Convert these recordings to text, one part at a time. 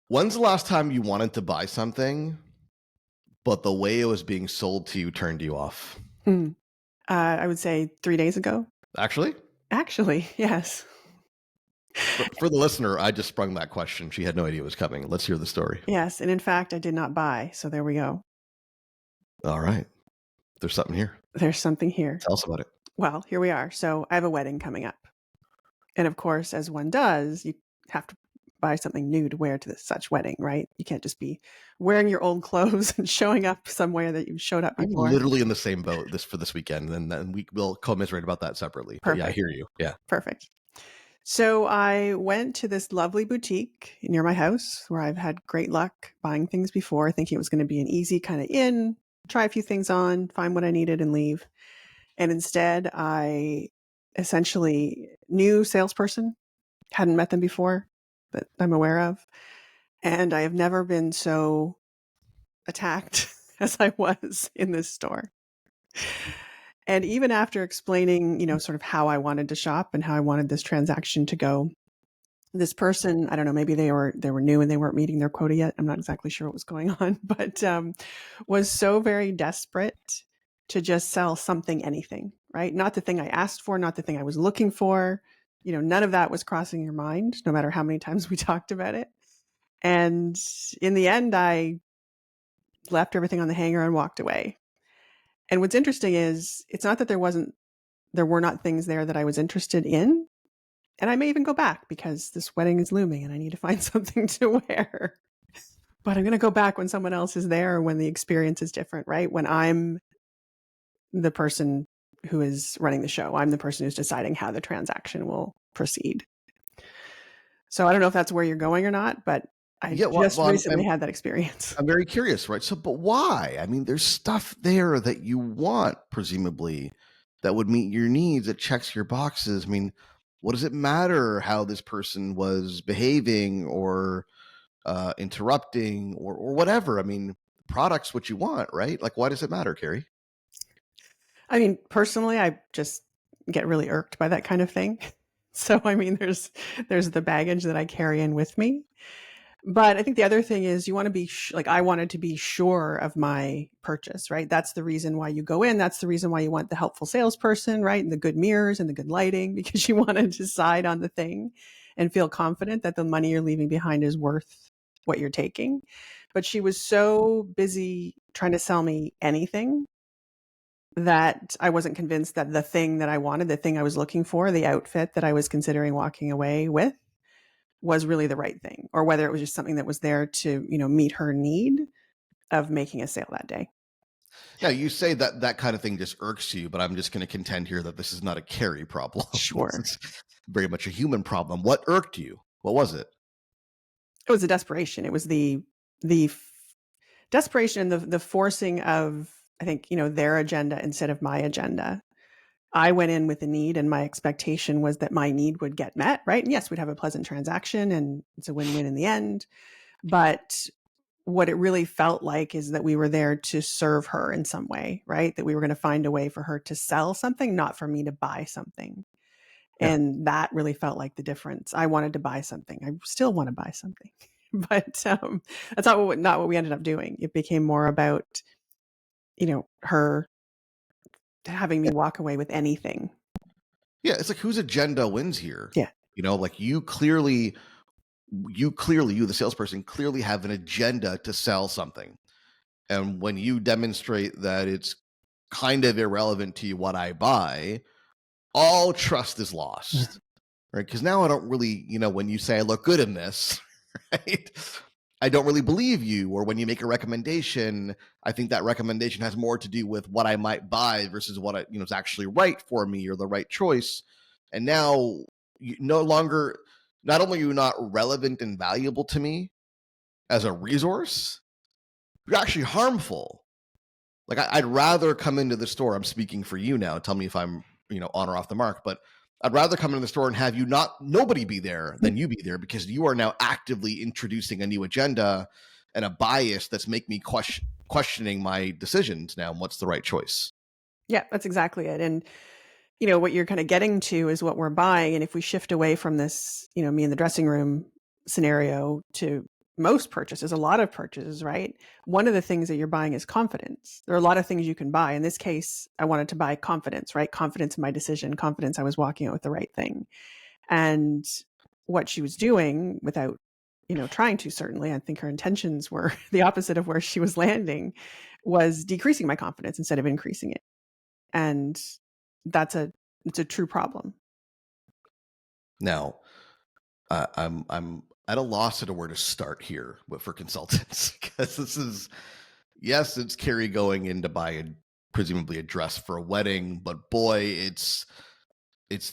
When's the last time you wanted to buy something, but the way it was being sold to you turned you off? Hmm. I would say 3 days ago. Actually, Actually, yes. for the listener, I just sprung that question. She had no idea it was coming. Let's hear the story. Yes, and in fact, I did not buy, so there we go. All right. There's something here. There's something here. Tell us about it. Well, here we are. So I have a wedding coming up. And of course, as one does, you have to buy something new to wear to such wedding, right? You can't just be wearing your old clothes and showing up somewhere that you've showed up I'm before. literally in the same boat for this weekend, and then we'll commiserate about that separately. But yeah, I Perfect. hear you. Yeah. Perfect. So I went to this lovely boutique near my house where I've had great luck buying things before, thinking it was going to be an easy kind of in, try a few things on, find what I needed and leave. And instead, I essentially new salesperson, hadn't met them before that I'm aware of. And I have never been so attacked as I was in this store. And even after explaining, sort of how I wanted to shop and how I wanted this transaction to go, this person, I don't know, maybe they were new and they weren't meeting their quota yet. I'm not exactly sure what was going on, but was so very desperate to just sell something, anything, right? Not the thing I asked for, not the thing I was looking for. None of that was crossing your mind, no matter how many times we talked about it. And in the end, I left everything on the hanger and walked away. And what's interesting is it's not that there were not things there that I was interested in. And I may even go back because this wedding is looming and I need to find something to wear. But I'm going to go back when someone else is there or when the experience is different, right? When I'm the person who is running the show, I'm the person who's deciding how the transaction will proceed. So I don't know if that's where you're going or not, but I just recently had that experience. I'm very curious, right? So, but why? I mean, there's stuff there that you want, presumably, that would meet your needs, that checks your boxes. I mean, what does it matter how this person was behaving or interrupting or whatever? I mean, product's what you want, right? Like, why does it matter, Carrie? I mean, personally, I just get really irked by that kind of thing. So, I mean, there's the baggage that I carry in with me. But I think the other thing is you want to be I wanted to be sure of my purchase, right? That's the reason why you go in. That's the reason why you want the helpful salesperson, right? And the good mirrors and the good lighting, because you want to decide on the thing and feel confident that the money you're leaving behind is worth what you're taking. But she was so busy trying to sell me anything that I wasn't convinced that the thing that I wanted, the thing I was looking for, the outfit that I was considering walking away with was really the right thing, or whether it was just something that was there to, meet her need of making a sale that day. Now, you say that that kind of thing just irks you, but I'm just going to contend here that this is not a Carrie problem. Sure. It's very much a human problem. What irked you? What was it? It was a desperation. It was the desperation and the forcing of, I think, their agenda instead of my agenda. I went in with a need and my expectation was that my need would get met, right? And yes, we'd have a pleasant transaction and it's a win-win in the end. But what it really felt like is that we were there to serve her in some way, right? That we were going to find a way for her to sell something, not for me to buy something. Yeah. And that really felt like the difference. I wanted to buy something. I still want to buy something. But that's not what we ended up doing. It became more about, her having me walk away with anything. Yeah, it's like whose agenda wins here? Yeah. Like you clearly, you, the salesperson, clearly have an agenda to sell something. And when you demonstrate that it's kind of irrelevant to you what I buy, all trust is lost, right? Because now I don't really, when you say I look good in this, right? I don't really believe you. Or when you make a recommendation, I think that recommendation has more to do with what I might buy versus what is actually right for me or the right choice. And now you no longer, not only are you not relevant and valuable to me as a resource, you're actually harmful. Like I'd rather come into the store. I'm speaking for you now. Tell me if I'm, on or off the mark, but I'd rather come into the store and have nobody be there than you be there, because you are now actively introducing a new agenda and a bias that's make me questioning my decisions now and what's the right choice. Yeah, that's exactly it. And, what you're kind of getting to is what we're buying. And if we shift away from this, me in the dressing room scenario to most purchases, a lot of purchases, right? One of the things that you're buying is confidence. There are a lot of things you can buy. In this case, I wanted to buy confidence, right? Confidence in my decision, confidence I was walking out with the right thing. And what she was doing without, trying to, certainly, I think her intentions were the opposite of where she was landing, was decreasing my confidence instead of increasing it. And it's a true problem. Now, I'm at a loss at where to start here for consultants, because this is, yes, it's Carrie going in to buy presumably a dress for a wedding, but boy, it's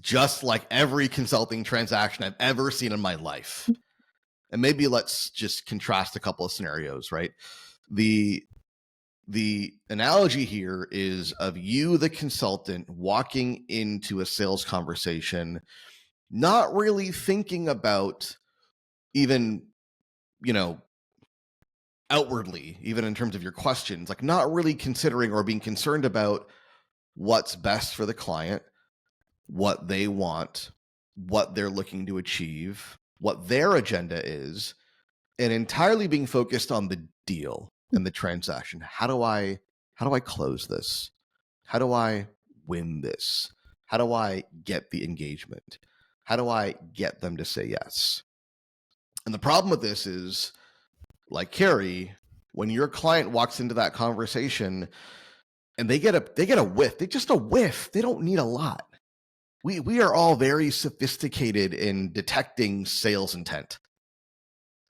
just like every consulting transaction I've ever seen in my life. And maybe let's just contrast a couple of scenarios, right? The analogy here is of you, the consultant, walking into a sales conversation, not really thinking about even, outwardly, even in terms of your questions, like not really considering or being concerned about what's best for the client, what they want, what they're looking to achieve, what their agenda is, and entirely being focused on the deal and the transaction. How do I close this? How do I win this? How do I get the engagement? How do I get them to say yes? And the problem with this is, like Carrie, when your client walks into that conversation and they get a whiff, just a whiff. They don't need a lot. We are all very sophisticated in detecting sales intent,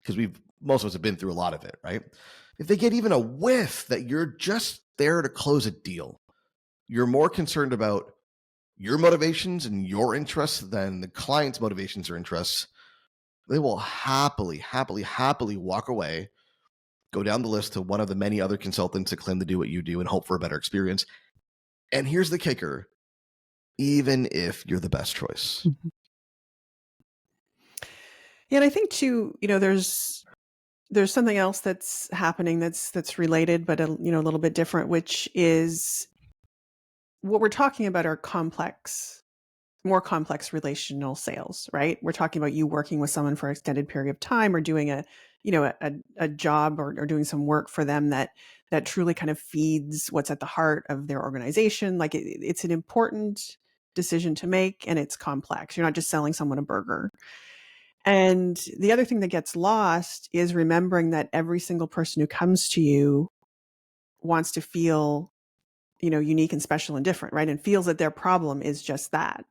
because most of us have been through a lot of it, right? If they get even a whiff that you're just there to close a deal, you're more concerned about your motivations and your interests than the client's motivations or interests, they will happily walk away, go down the list to one of the many other consultants that claim to do what you do and hope for a better experience. And here's the kicker: even if you're the best choice. Mm-hmm. Yeah, and I think too, there's something else that's happening that's related, but a little bit different, which is what we're talking about are more complex relational sales, right? We're talking about you working with someone for an extended period of time, or doing a job, or doing some work for them that truly kind of feeds what's at the heart of their organization. Like it's an important decision to make, and it's complex. You're not just selling someone a burger. And the other thing that gets lost is remembering that every single person who comes to you wants to feel, unique and special and different, right? And feels that their problem is just that.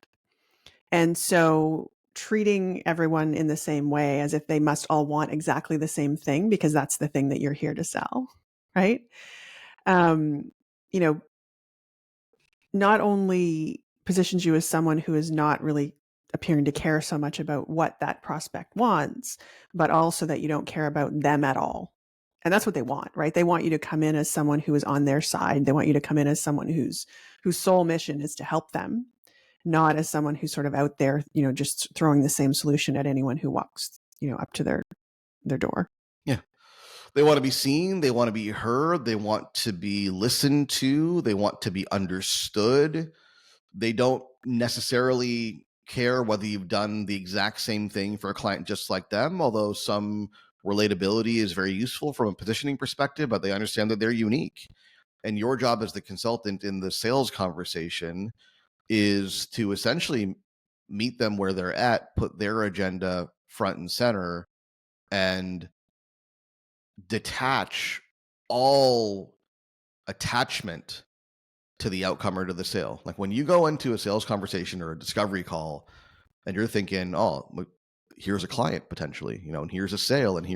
And so treating everyone in the same way, as if they must all want exactly the same thing, because that's the thing that you're here to sell, right? Um, you know, not only positions you as someone who is not really appearing to care so much about what that prospect wants, but also that you don't care about them at all. And that's what they want, right? They want you to come in as someone who is on their side. They want you to come in as someone whose sole mission is to help them, not as someone who's sort of out there, just throwing the same solution at anyone who walks, up to their door. Yeah. They want to be seen. They want to be heard. They want to be listened to. They want to be understood. They don't necessarily care whether you've done the exact same thing for a client just like them, although some relatability is very useful from a positioning perspective, but they understand that they're unique. And your job as the consultant in the sales conversation is to essentially meet them where they're at, put their agenda front and center, and detach all attachment to the outcome or to the sale. Like when you go into a sales conversation or a discovery call and you're thinking, oh, here's a client potentially, and here's a sale, and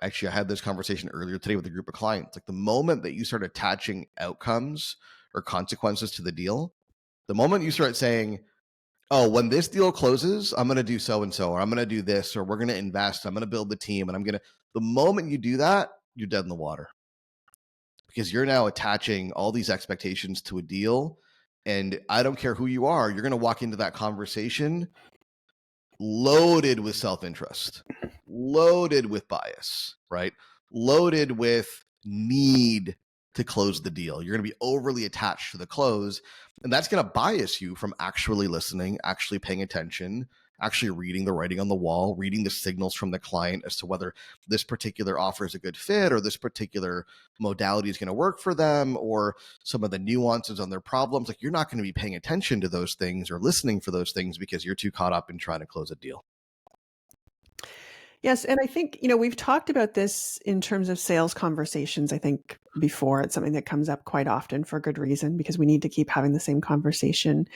actually, I had this conversation earlier today with a group of clients. Like the moment that you start attaching outcomes or consequences to the deal, the moment you start saying, oh, when this deal closes, I'm going to do so-and-so, or I'm going to do this, or we're going to invest, I'm going to build the team, and the moment you do that, you're dead in the water. Because you're now attaching all these expectations to a deal. And I don't care who you are, you're going to walk into that conversation loaded with self-interest, loaded with bias, right? Loaded with need to close the deal. You're going to be overly attached to the close, and that's going to bias you from actually listening, actually paying attention, actually reading the writing on the wall, reading the signals from the client as to whether this particular offer is a good fit or this particular modality is going to work for them, or some of the nuances on their problems. Like, you're not going to be paying attention to those things or listening for those things because you're too caught up in trying to close a deal. Yes, and I think, we've talked about this in terms of sales conversations, I think, before. It's something that comes up quite often for good reason, because we need to keep having the same conversation.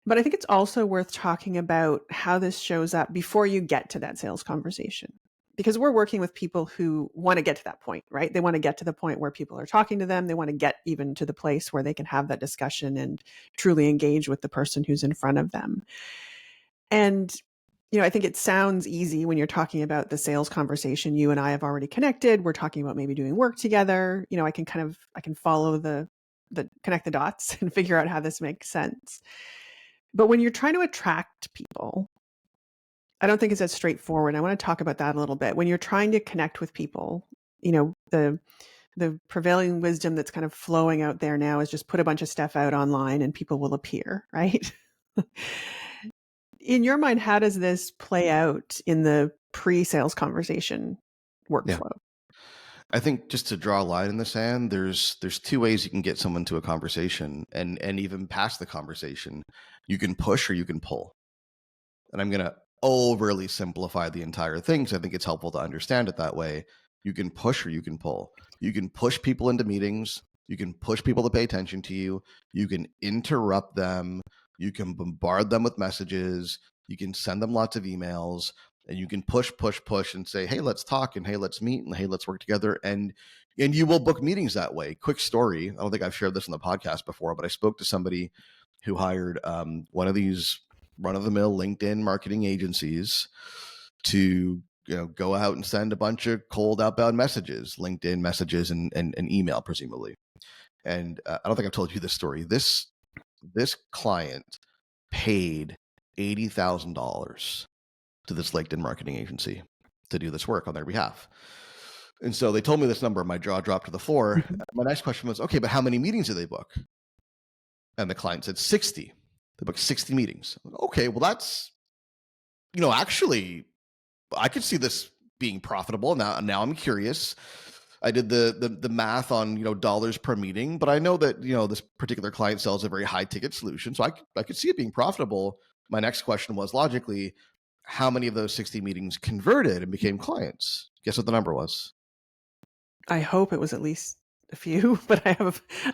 But I think it's also worth talking about how this shows up before you get to that sales conversation. Because we're working with people who want to get to that point, right? They want to get to the point where people are talking to them. They want to get even to the place where they can have that discussion and truly engage with the person who's in front of them. And I think it sounds easy when you're talking about the sales conversation. You and I have already connected. We're talking about maybe doing work together. I can follow the connect the dots and figure out how this makes sense. But when you're trying to attract people, I don't think it's as straightforward. I want to talk about that a little bit. When you're trying to connect with people, the prevailing wisdom that's kind of flowing out there now is just put a bunch of stuff out online and people will appear, right? In your mind, how does this play out in the pre-sales conversation workflow? I think, just to draw a line in the sand, there's two ways you can get someone to a conversation, and even past the conversation. You can push or you can pull. And I'm going to overly simplify the entire thing because I think it's helpful to understand it that way. You can push or you can pull. You can push people into meetings. You can push people to pay attention to you. You can interrupt them. You can bombard them with messages. You can send them lots of emails, and you can push and say, hey, let's talk, and hey, let's meet, and hey, let's work together. And you will book meetings that way. Quick story. I don't think I've shared this on the podcast before, but I spoke to somebody who hired one of these run-of-the-mill LinkedIn marketing agencies to go out and send a bunch of cold outbound messages, LinkedIn messages, and email, presumably. And I don't think I've told you this story. This client paid $80,000 to this LinkedIn marketing agency to do this work on their behalf. And so they told me this number, and my jaw dropped to the floor. My next question was, okay, but how many meetings did they book? And the client said 60. They booked 60 meetings. Okay, well, that's, actually, I could see this being profitable. Now I'm curious. I did the math on, dollars per meeting, but I know that, this particular client sells a very high ticket solution. So I could see it being profitable. My next question was, logically, how many of those 60 meetings converted and became clients? Guess what the number was? I hope it was at least a few, but I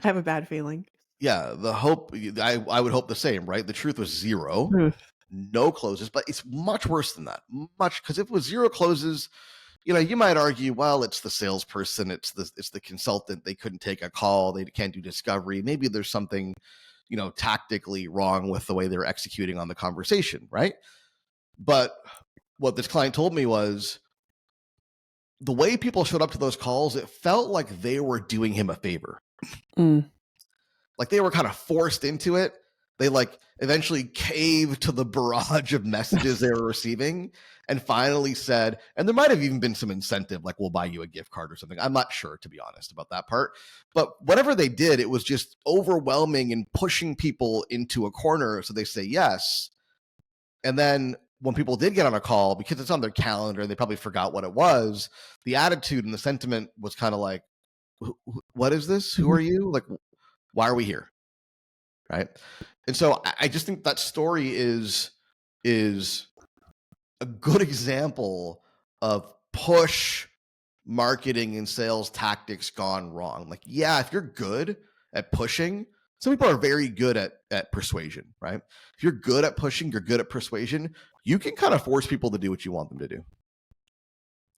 have a bad feeling. Yeah, the hope, I would hope the same, right? The truth was zero. No closes, but it's much worse than that. Much, because if it was zero closes, you might argue, well, it's the salesperson, it's the consultant. They couldn't take a call. They can't do discovery. Maybe there's something, tactically wrong with the way they're executing on the conversation, right? But what this client told me was the way people showed up to those calls, it felt like they were doing him a favor. Like they were kind of forced into it. They eventually caved to the barrage of messages they were receiving and finally said, and there might have even been some incentive, like we'll buy you a gift card or something. I'm not sure, to be honest, about that part. But whatever they did, it was just overwhelming and pushing people into a corner so they say yes. And then when people did get on a call, because it's on their calendar and they probably forgot what it was, the attitude and the sentiment was kind of like, what is this? Who are you? Like, why are we here? Right. And so I just think that story is a good example of push marketing and sales tactics gone wrong. Like, yeah, if you're good at pushing, some people are very good at persuasion, right? If you're good at pushing, you're good at persuasion, you can kind of force people to do what you want them to do,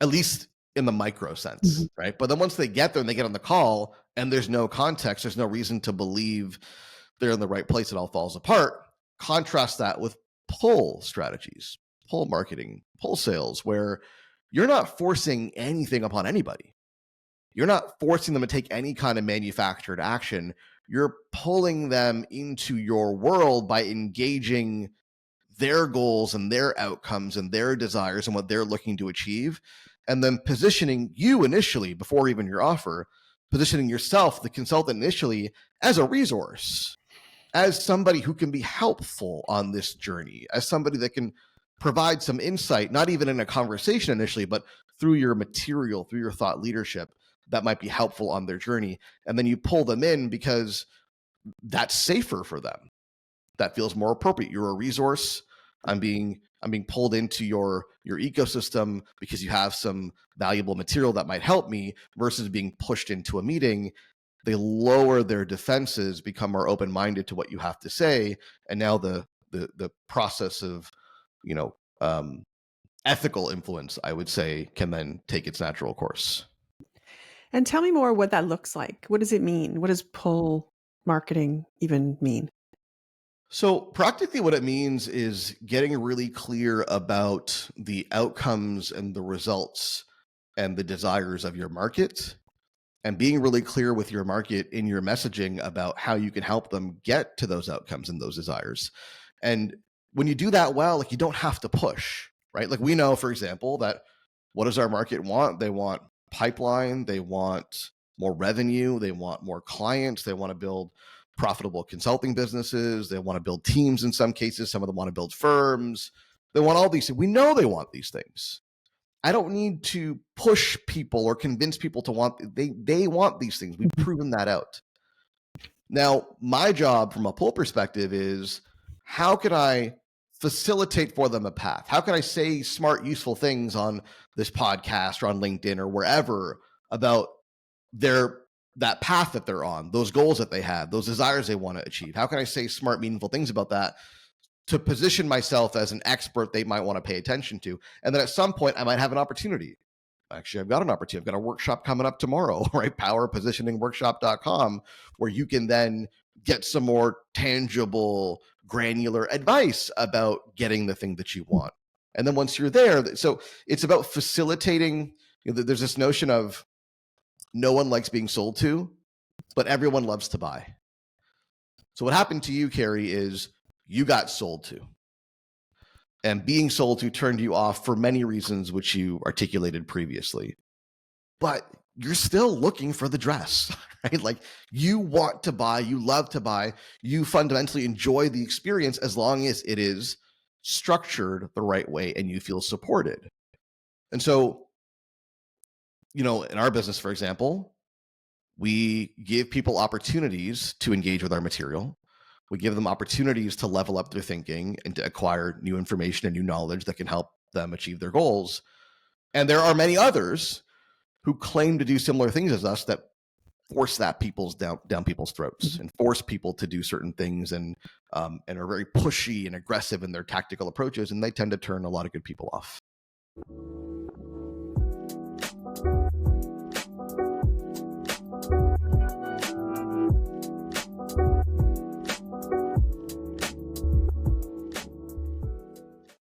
at least in the micro sense, right? But then once they get there and they get on the call and there's no context, there's no reason to believe they're in the right place, it all falls apart. Contrast that with pull strategies, pull marketing, pull sales, where you're not forcing anything upon anybody. You're not forcing them to take any kind of manufactured action. You're pulling them into your world by engaging their goals and their outcomes and their desires and what they're looking to achieve, and then positioning you initially, before even your offer, positioning yourself, the consultant, initially as a resource, as somebody who can be helpful on this journey, as somebody that can provide some insight, not even in a conversation initially, but through your material, through your thought leadership that might be helpful on their journey. And then you pull them in because that's safer for them. That feels more appropriate. You're a resource. I'm being pulled into your ecosystem because you have some valuable material that might help me, versus being pushed into a meeting. They lower their defenses, become more open-minded to what you have to say, and now the process of, ethical influence, I would say, can then take its natural course. And tell me more what that looks like. What does it mean? What does pull marketing even mean? So practically what it means is getting really clear about the outcomes and the results and the desires of your market, and being really clear with your market in your messaging about how you can help them get to those outcomes and those desires. And when you do that well, like, you don't have to push, right? Like, we know, for example, that what does our market want? They want pipeline, they want more revenue, they want more clients, they want to build profitable consulting businesses, they want to build teams in some cases, some of them want to build firms. They want all these things. We know they want these things. I don't need to push people or convince people to want, they want these things. We've proven that out. Now, my job from a pull perspective is, how can I facilitate for them a path? How can I say smart, useful things on this podcast or on LinkedIn or wherever about that path that they're on, those goals that they have, those desires they want to achieve? How can I say smart, meaningful things about that to position myself as an expert they might want to pay attention to? And then at some point, I might have an opportunity. Actually, I've got an opportunity. I've got a workshop coming up tomorrow, right? Powerpositioningworkshop.com, where you can then get some more tangible, granular advice about getting the thing that you want. And then once you're there, so it's about facilitating. There's this notion of no one likes being sold to, but everyone loves to buy. So what happened to you, Carrie, is you got sold to. And being sold to turned you off for many reasons, which you articulated previously. But you're still looking for the dress, right? Like, you want to buy, you love to buy, you fundamentally enjoy the experience as long as it is structured the right way and you feel supported. And so, in our business, for example, we give people opportunities to engage with our material. We give them opportunities to level up their thinking and to acquire new information and new knowledge that can help them achieve their goals. And there are many others who claim to do similar things as us that force that down people's throats and force people to do certain things, and are very pushy and aggressive in their tactical approaches, and they tend to turn a lot of good people off.